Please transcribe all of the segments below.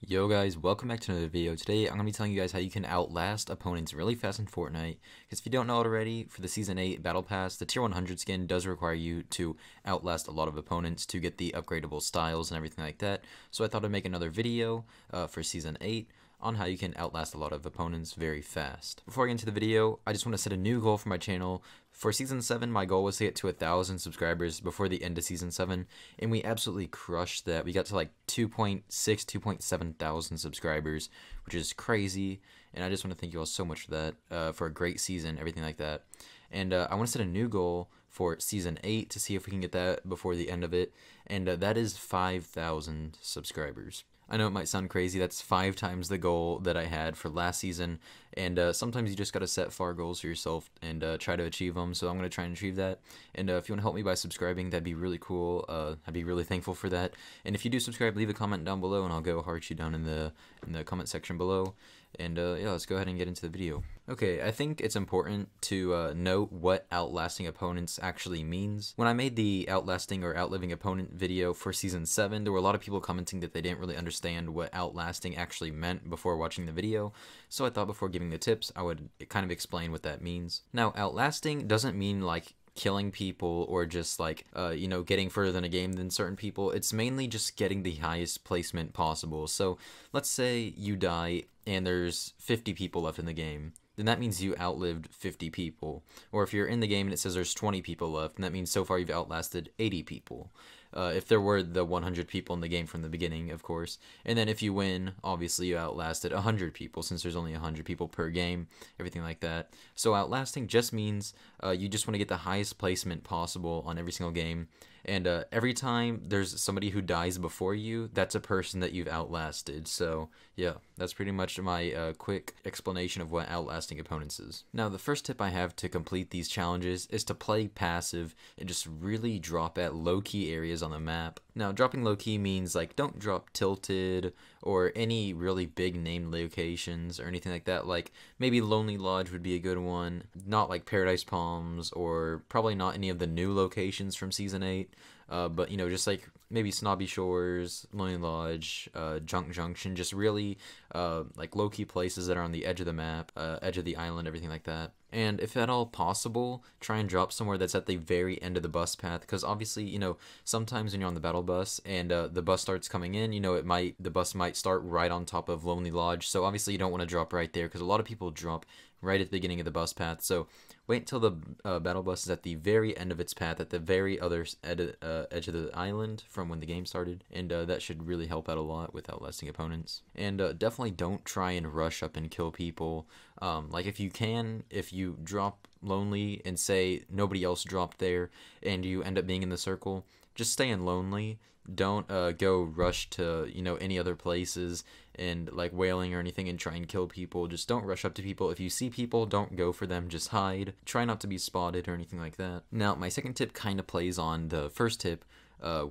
Yo guys, welcome back to another video. Today I'm going to be telling you guys how you can outlast opponents really fast in Fortnite. Because if you don't know already, for the Season 8 Battle Pass, the Tier 100 skin does require you to outlast a lot of opponents to get the upgradable styles and everything like that. So I thought I'd make another video for Season 8 on how you can outlast a lot of opponents very fast. Before I get into the video, I just want to set a new goal for my channel. For Season 7, my goal was to get to 1,000 subscribers before the end of Season 7, and we absolutely crushed that. We got to like 2.6, 2.7 thousand subscribers, which is crazy, and I just want to thank you all so much for that, for a great season, everything like that. And I want to set a new goal for Season 8 to see if we can get that before the end of it, and that is 5,000 subscribers. I know it might sound crazy, that's 5 times the goal that I had for last season, and sometimes you just gotta set far goals for yourself and try to achieve them, so I'm gonna try and achieve that. And if you want to help me by subscribing, that'd be really cool. I'd be really thankful for that. And if you do subscribe, leave a comment down below, and I'll go heart you down in the comment section below. And yeah, let's go ahead and get into the video. Okay, I think it's important to note what outlasting opponents actually means. When I made the outlasting or outliving opponent video for Season 7, there were a lot of people commenting that they didn't really understand what outlasting actually meant before watching the video, so I thought before giving the tips, I would kind of explain what that means. Now, outlasting doesn't mean like killing people or just like you know, getting further in a game than certain people. It's mainly just getting the highest placement possible. So let's say you die and there's 50 people left in the game, then that means you outlived 50 people. Or if you're in the game and it says there's 20 people left, and that means so far you've outlasted 80 people. If there were the 100 people in the game from the beginning, of course. And then if you win, obviously you outlasted 100 people, since there's only 100 people per game, everything like that. So outlasting just means you just want to get the highest placement possible on every single game. And every time there's somebody who dies before you, that's a person that you've outlasted. So yeah, that's pretty much my quick explanation of what outlasting opponents is. Now, the first tip I have to complete these challenges is to play passive and just really drop at low-key areas on the map. Now, dropping low-key means like don't drop tilted or any really big named locations or anything like that. Like maybe Lonely Lodge would be a good one, not like Paradise Palms, or probably not any of the new locations from Season 8. But you know, just like maybe Snobby Shores, Lonely Lodge, Junk Junction, just really like low-key places that are on the edge of the map, edge of the island, everything like that. And if at all possible, try and drop somewhere that's at the very end of the bus path, because obviously, you know, sometimes when you're on the battle bus and the bus starts coming in, you know, the bus might start right on top of Lonely Lodge, so obviously you don't want to drop right there, because a lot of people drop right at the beginning of the bus path. So wait until the battle bus is at the very end of its path, at the very other edge of the island from when the game started, and that should really help out a lot with outlasting opponents. And definitely don't try and rush up and kill people. Like if you can, if you drop Lonely and say nobody else dropped there and you end up being in the circle, just stay in Lonely. Don't go rush to, you know, any other places and like whaling or anything and try and kill people. Just don't rush up to people. If you see people, don't go for them, just hide. Try not to be spotted or anything like that. Now, my second tip kind of plays on the first tip,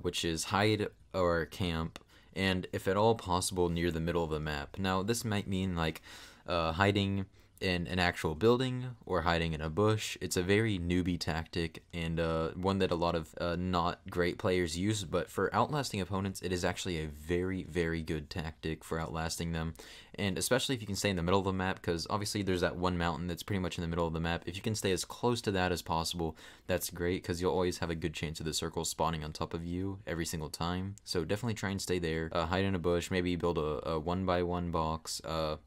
which is hide or camp, and if at all possible, near the middle of the map. Now, this might mean like hiding in an actual building or hiding in a bush. It's a very newbie tactic, and one that a lot of not great players use, but for outlasting opponents, it is actually a very, very good tactic for outlasting them. And especially if you can stay in the middle of the map, because obviously there's that one mountain that's pretty much in the middle of the map. If you can stay as close to that as possible, that's great, because you'll always have a good chance of the circle spawning on top of you every single time. So definitely try and stay there. Hide in a bush, maybe build a 1x1 box.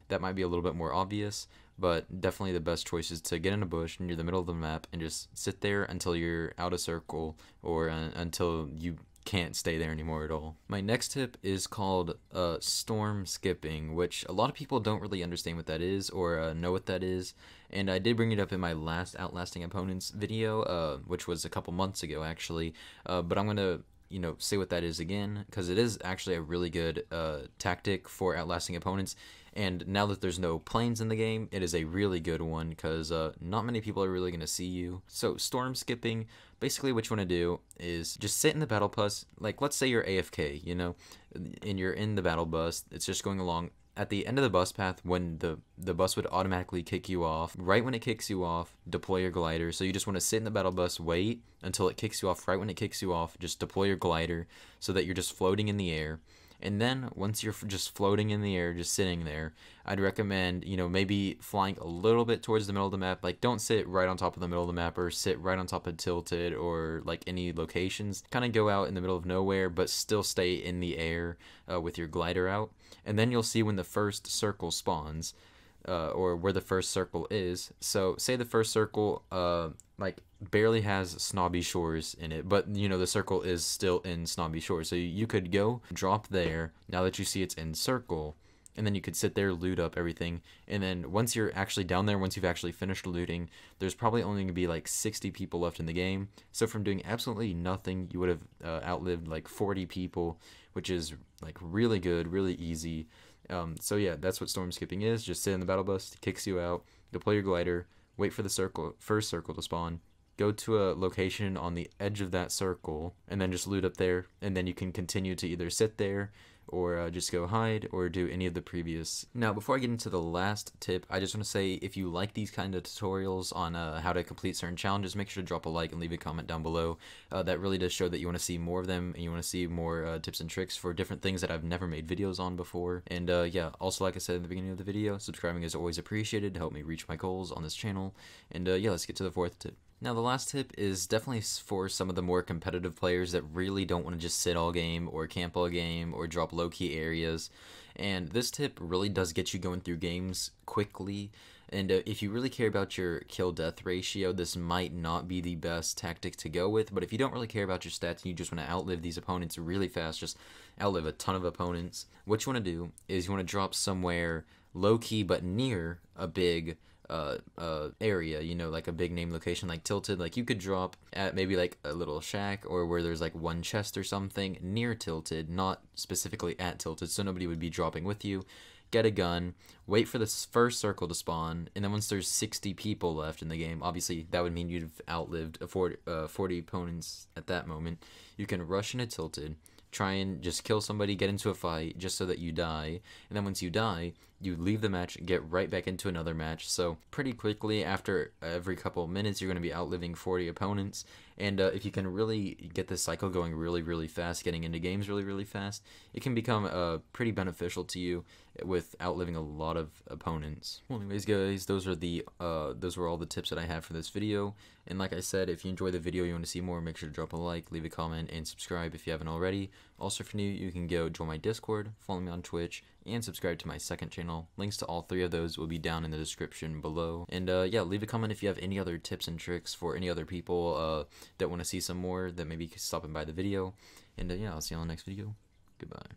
That might be a little bit more obvious, but definitely the best choice is to get in a bush near the middle of the map and just sit there until you're out of circle, or until you can't stay there anymore at all. My next tip is called storm skipping, which a lot of people don't really understand what that is or know what that is, and I did bring it up in my last outlasting opponents video, which was a couple months ago actually, but I'm gonna, you know, say what that is again, because it is actually a really good tactic for outlasting opponents. And now that there's no planes in the game, it is a really good one, because not many people are really going to see you. So storm skipping, basically what you want to do is just sit in the battle bus. Like let's say you're AFK, you know, and you're in the battle bus, it's just going along. At the end of the bus path, when the bus would automatically kick you off, right when it kicks you off, deploy your glider. So you just want to sit in the battle bus, wait until it kicks you off. Right when it kicks you off, just deploy your glider so that you're just floating in the air. And then once you're just floating in the air, just sitting there, I'd recommend, maybe flying a little bit towards the middle of the map. Like, don't sit right on top of the middle of the map or sit right on top of Tilted or like any locations. Kind of go out in the middle of nowhere, but still stay in the air with your glider out. And then you'll see when the first circle spawns. Or where the first circle is. So say the first circle like barely has Snobby Shores in it, but the circle is still in Snobby Shores. So you could go drop there now that you see it's in circle, and then you could sit there, loot up everything, and then once you're actually down there, once you've actually finished looting, there's probably only going to be like 60 people left in the game. So from doing absolutely nothing, you would have outlived like 40 people, which is like really good, really easy. So yeah, that's what storm skipping is. Just sit in the battle bus, kicks you out, deploy your glider, wait for the first circle to spawn, go to a location on the edge of that circle, and then just loot up there, and then you can continue to either sit there or just go hide or do any of the previous. Now, before I get into the last tip, I just want to say if you like these kind of tutorials on how to complete certain challenges, make sure to drop a like and leave a comment down below. That really does show that you want to see more of them and you want to see more tips and tricks for different things that I've never made videos on before. And yeah, also like I said in the beginning of the video, subscribing is always appreciated to help me reach my goals on this channel. And yeah, let's get to the fourth tip. Now, the last tip is definitely for some of the more competitive players that really don't want to just sit all game or camp all game or drop low-key areas. And this tip really does get you going through games quickly. And if you really care about your kill-death ratio, this might not be the best tactic to go with. But if you don't really care about your stats and you just want to outlive these opponents really fast, just outlive a ton of opponents, what you want to do is you want to drop somewhere low-key but near a big area, like a big name location like Tilted. Like you could drop at maybe like a little shack or where there's like one chest or something near Tilted, not specifically at Tilted, so nobody would be dropping with you. Get a gun, wait for the first circle to spawn, and then once there's 60 people left in the game, obviously that would mean you'd have outlived 40 opponents at that moment. You can rush into Tilted, try and just kill somebody, get into a fight just so that you die, and then once you die, you leave the match, get right back into another match. So pretty quickly, after every couple of minutes, you're going to be outliving 40 opponents. And if you can really get this cycle going really, really fast, getting into games really, really fast, it can become pretty beneficial to you with outliving a lot of opponents. Well, anyways, guys, those were all the tips that I have for this video. And like I said, if you enjoyed the video, you want to see more, make sure to drop a like, leave a comment, and subscribe if you haven't already. Also, if you're new, you can go join my Discord, follow me on Twitch, and subscribe to my second channel. Links to all three of those will be down in the description below. And yeah, leave a comment if you have any other tips and tricks for any other people that want to see some more that maybe stopping by the video. And yeah, I'll see you on the next video. Goodbye.